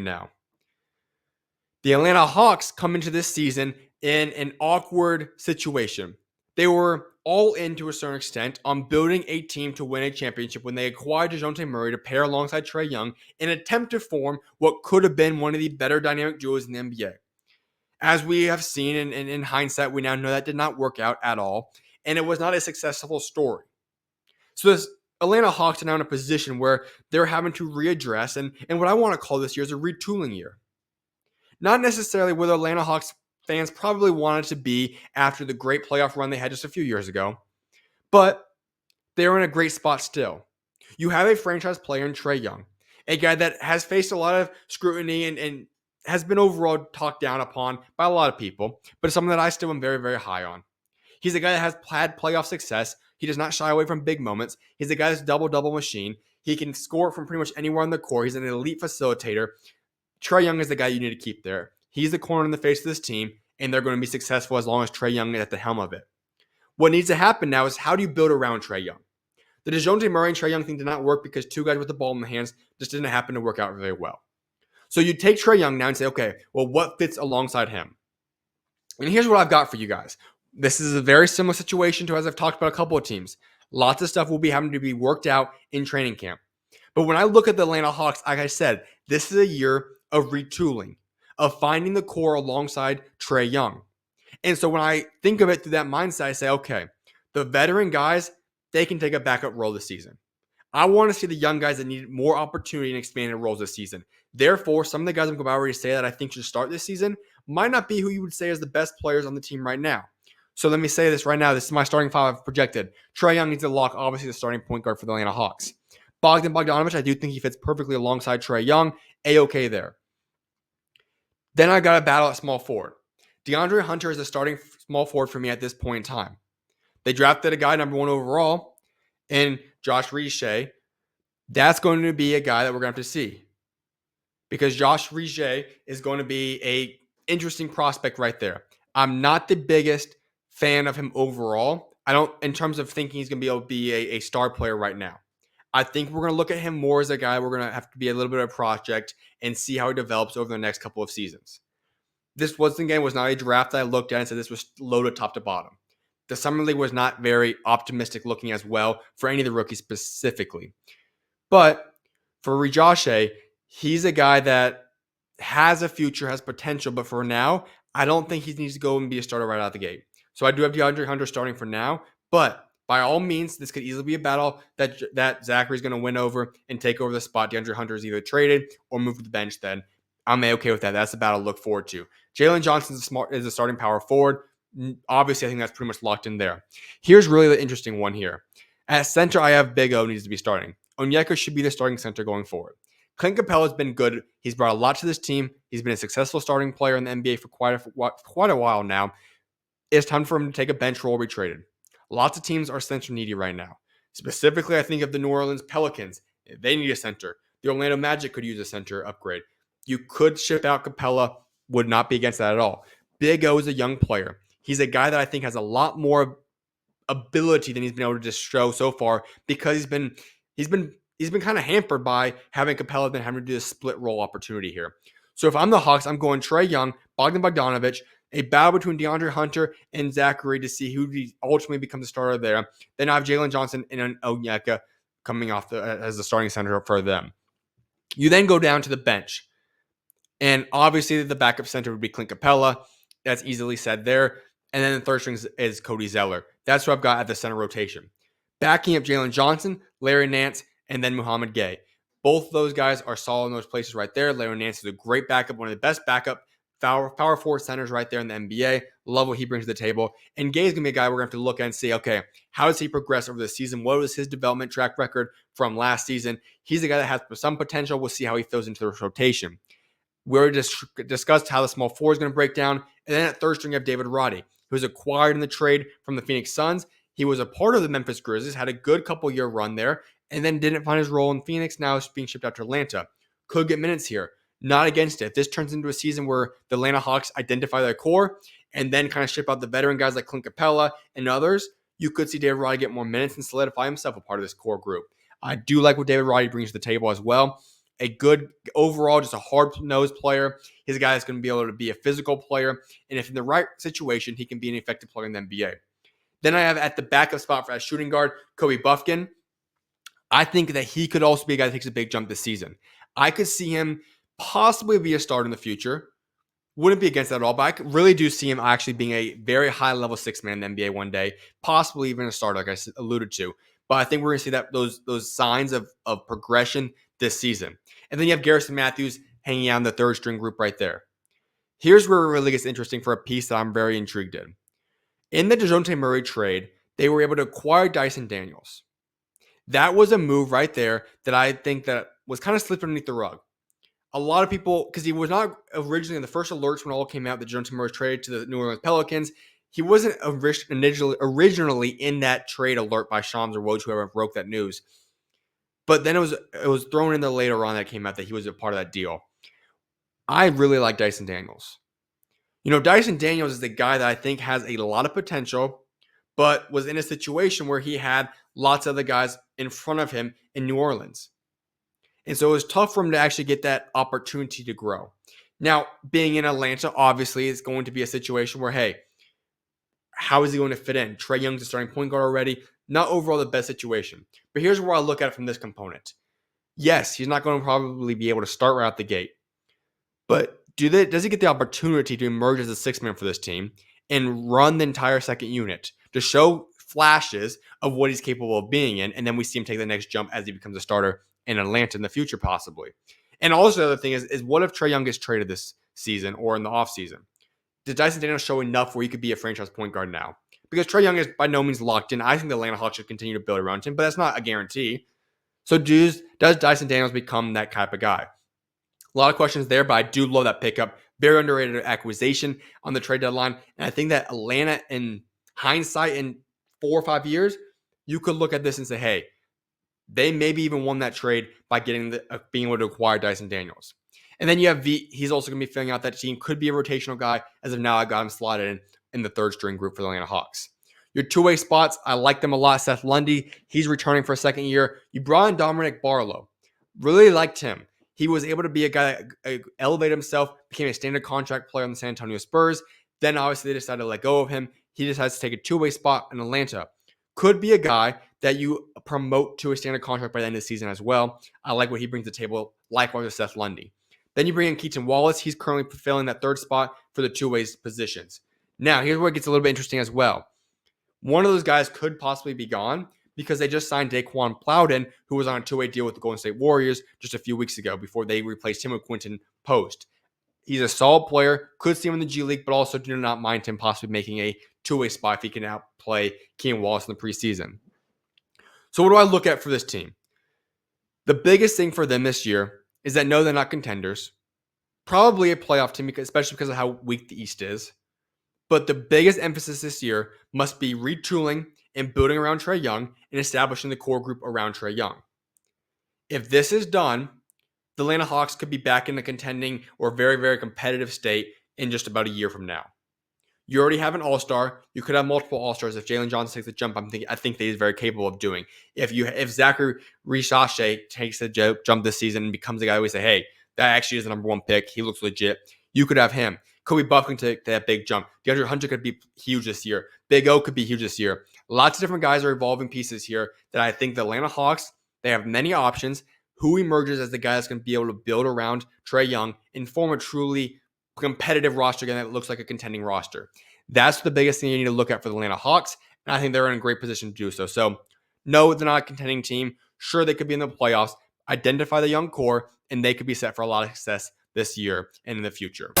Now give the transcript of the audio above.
now. The Atlanta Hawks come into this season in an awkward situation. They were all in to a certain extent on building a team to win a championship when they acquired DeJounte Murray to pair alongside Trae Young in an attempt to form what could have been one of the better dynamic duos in the NBA. As we have seen in hindsight, we now know that did not work out at all, and it was not a successful story. So this Atlanta Hawks are now in a position where they're having to readdress, and what I want to call this year is a retooling year. Not necessarily where the Atlanta Hawks fans probably wanted to be after the great playoff run they had just a few years ago, but they're in a great spot still. You have a franchise player in Trae Young, a guy that has faced a lot of scrutiny and has been overall talked down upon by a lot of people, but it's something that I still am very, very high on. He's a guy that has had playoff success. He does not shy away from big moments. He's a guy that's double-double machine. He can score from pretty much anywhere on the court. He's an elite facilitator. Trae Young is the guy you need to keep there. He's the corner in the face of this team, and they're going to be successful as long as Trae Young is at the helm of it. What needs to happen now is how do you build around Trae Young? The DeJounte Murray and Trae Young thing did not work because two guys with the ball in the hands just didn't happen to work out very well. So you take Trae Young now and say, okay, well, what fits alongside him? And here's what I've got for you guys. This is a very similar situation to as I've talked about a couple of teams. Lots of stuff will be having to be worked out in training camp. But when I look at the Atlanta Hawks, like I said, this is a year of retooling, of finding the core alongside Trae Young. And so when I think of it through that mindset, I say, okay, the veteran guys, they can take a backup role this season. I want to see the young guys that need more opportunity and expanded roles this season. Therefore, some of the guys I'm about ready to say that I think should start this season might not be who you would say is the best players on the team right now. So let me say this right now. This is my starting five I've projected. Trae Young needs to lock, obviously, the starting point guard for the Atlanta Hawks. Bogdanovich, I do think he fits perfectly alongside Trae Young. A-okay there. Then I got a battle at small forward. DeAndre Hunter is the starting small forward for me at this point in time. They drafted a guy number 1 overall in Josh Richey. That's going to be a guy that we're going to have to see. Because Josh Richey is going to be an interesting prospect right there. I'm not the biggest fan of him overall. I don't, in terms of thinking he's going to be able to be a star player right now. I think we're going to look at him more as a guy we're going to have to be a little bit of a project and see how he develops over the next couple of seasons. This was not a draft that I looked at and said this was loaded top to bottom. The Summer League was not very optimistic looking as well for any of the rookies specifically. But for Richey, he's a guy that has a future, has potential, but for now, I don't think he needs to go and be a starter right out the gate. So I do have DeAndre Hunter starting for now, but by all means, this could easily be a battle that Zachary's going to win over and take over the spot. DeAndre Hunter is either traded or moved to the bench then. I'm okay with that. That's the battle to look forward to. Jalen Johnson is a starting power forward. Obviously, I think that's pretty much locked in there. Here's really the interesting one here. At center, I have Big O needs to be starting. Onyeka should be the starting center going forward. Clint Capella has been good. He's brought a lot to this team. He's been a successful starting player in the NBA for quite a while now. It's time for him to take a bench role, be traded. Lots of teams are center needy right now. Specifically, I think of the New Orleans Pelicans. They need a center. The Orlando Magic could use a center upgrade. You could ship out Capella. Would not be against that at all. Big O is a young player. He's a guy that I think has a lot more ability than he's been able to just show so far because he's been kind of hampered by having Capella than having to do a split role opportunity here. So if I'm the Hawks, I'm going Trae Young, Bogdanovich, a battle between DeAndre Hunter and Zachary to see who ultimately becomes the starter there. Then I have Jalen Johnson and Onyeka coming off as the starting center for them. You then go down to the bench. And obviously the backup center would be Clint Capella. That's easily said there. And then the third string is Cody Zeller. That's what I've got at the center rotation. Backing up Jalen Johnson, Larry Nance, and then Muhammad Gay. Both of those guys are solid in those places right there. Larry Nance is a great backup, one of the best backup power forward centers right there in the NBA. Love what he brings to the table. And Gay is going to be a guy we're going to have to look at and see, okay, how does he progress over the season? What was his development track record from last season? He's a guy that has some potential. We'll see how he fills into the rotation. We already just discussed how the small four is going to break down. And then at third string, you have David Roddy, who was acquired in the trade from the Phoenix Suns. He was a part of the Memphis Grizzlies, had a good couple-year run there, and then didn't find his role in Phoenix. Now is being shipped out to Atlanta. Could get minutes here. Not against it. If this turns into a season where the Atlanta Hawks identify their core and then kind of ship out the veteran guys like Clint Capella and others, you could see David Roddy get more minutes and solidify himself a part of this core group. I do like what David Roddy brings to the table as well. a good overall, just a hard-nosed player. He's a guy that's going to be able to be a physical player. And if in the right situation, he can be an effective player in the NBA. Then I have at the backup spot for a shooting guard, Kobe Buffkin. I think that he could also be a guy that takes a big jump this season. I could see him possibly be a starter in the future. Wouldn't be against that at all, but I really do see him actually being a very high-level six-man in the NBA one day, possibly even a starter, like I alluded to. But I think we're going to see that those signs of progression this season. And then you have Garrison Matthews hanging out in the third-string group right there. Here's where it really gets interesting for a piece that I'm very intrigued in. In the DeJounte Murray trade, they were able to acquire Dyson Daniels. That was a move right there that I think that was kind of slipped underneath the rug. A lot of people, because he was not originally in the first alerts when it all came out that DeJounte Murray was traded to the New Orleans Pelicans. He wasn't originally in that trade alert by Shams or Woj, whoever broke that news. But then it was thrown in there later on that came out that he was a part of that deal. I really like Dyson Daniels. Dyson Daniels is the guy that I think has a lot of potential, but was in a situation where he had lots of other guys in front of him in New Orleans. And so it was tough for him to actually get that opportunity to grow. Now, being in Atlanta, obviously, is going to be a situation where, hey, how is he going to fit in? Trae Young's a starting point guard already. Not overall the best situation. But here's where I look at it from this component. Yes, he's not going to probably be able to start right out the gate. But does he get the opportunity to emerge as a six-man for this team and run the entire second unit to show flashes of what he's capable of being in, and then we see him take the next jump as he becomes a starter in Atlanta in the future, possibly. And also the other thing is what if Trae Young gets traded this season or in the offseason? Does Dyson Daniels show enough where he could be a franchise point guard now? Because Trae Young is by no means locked in. I think the Atlanta Hawks should continue to build around him, but that's not a guarantee. So does Dyson Daniels become that type of guy? A lot of questions there, but I do love that pickup. Very underrated acquisition on the trade deadline. And I think that Atlanta, in hindsight, in 4 or 5 years, you could look at this and say, hey, they maybe even won that trade by being able to acquire Dyson Daniels. And then you have he's also going to be filling out that team. Could be a rotational guy. As of now, I got him slotted in the third string group for the Atlanta Hawks. Your two-way spots, I like them a lot. Seth Lundy, he's returning for a second year. You brought in Dominic Barlow. Really liked him. He was able to be a guy that elevated himself, became a standard contract player on the San Antonio Spurs. Then obviously they decided to let go of him. He decides to take a two-way spot in Atlanta. Could be a guy that you promote to a standard contract by the end of the season as well. I like what he brings to the table. Likewise with Seth Lundy. Then you bring in Keaton Wallace. He's currently fulfilling that third spot for the two-way positions. Now, here's where it gets a little bit interesting as well. One of those guys could possibly be gone because they just signed Daquan Plowden, who was on a two-way deal with the Golden State Warriors just a few weeks ago before they replaced him with Quentin Post. He's a solid player. Could see him in the G League, but also do not mind him possibly making a two-way spot if he can outplay Keaton Wallace in the preseason. So what do I look at for this team? The biggest thing for them this year is that no, they're not contenders. Probably a playoff team, especially because of how weak the East is. But the biggest emphasis this year must be retooling and building around Trae Young and establishing the core group around Trae Young. If this is done, the Atlanta Hawks could be back in a contending or very, very competitive state in just about a year from now. You already have an all-star. You could have multiple all-stars. If Jalen Johnson takes the jump, I think that he's very capable of doing. If Zachary Richauche takes the jump this season and becomes a guy we say, hey, that actually is the number one pick. He looks legit. You could have him. Kobe Buffkin take that big jump. DeAndre Hunter could be huge this year. Big O could be huge this year. Lots of different guys are evolving pieces here that I think the Atlanta Hawks, they have many options. Who emerges as the guy that's going to be able to build around Trae Young and form a truly competitive roster again that looks like a contending roster. That's the biggest thing you need to look at for the Atlanta Hawks, and I think they're in a great position to do so. So, no, they're not a contending team. Sure, they could be in the playoffs. Identify the young core, and they could be set for a lot of success this year and in the future.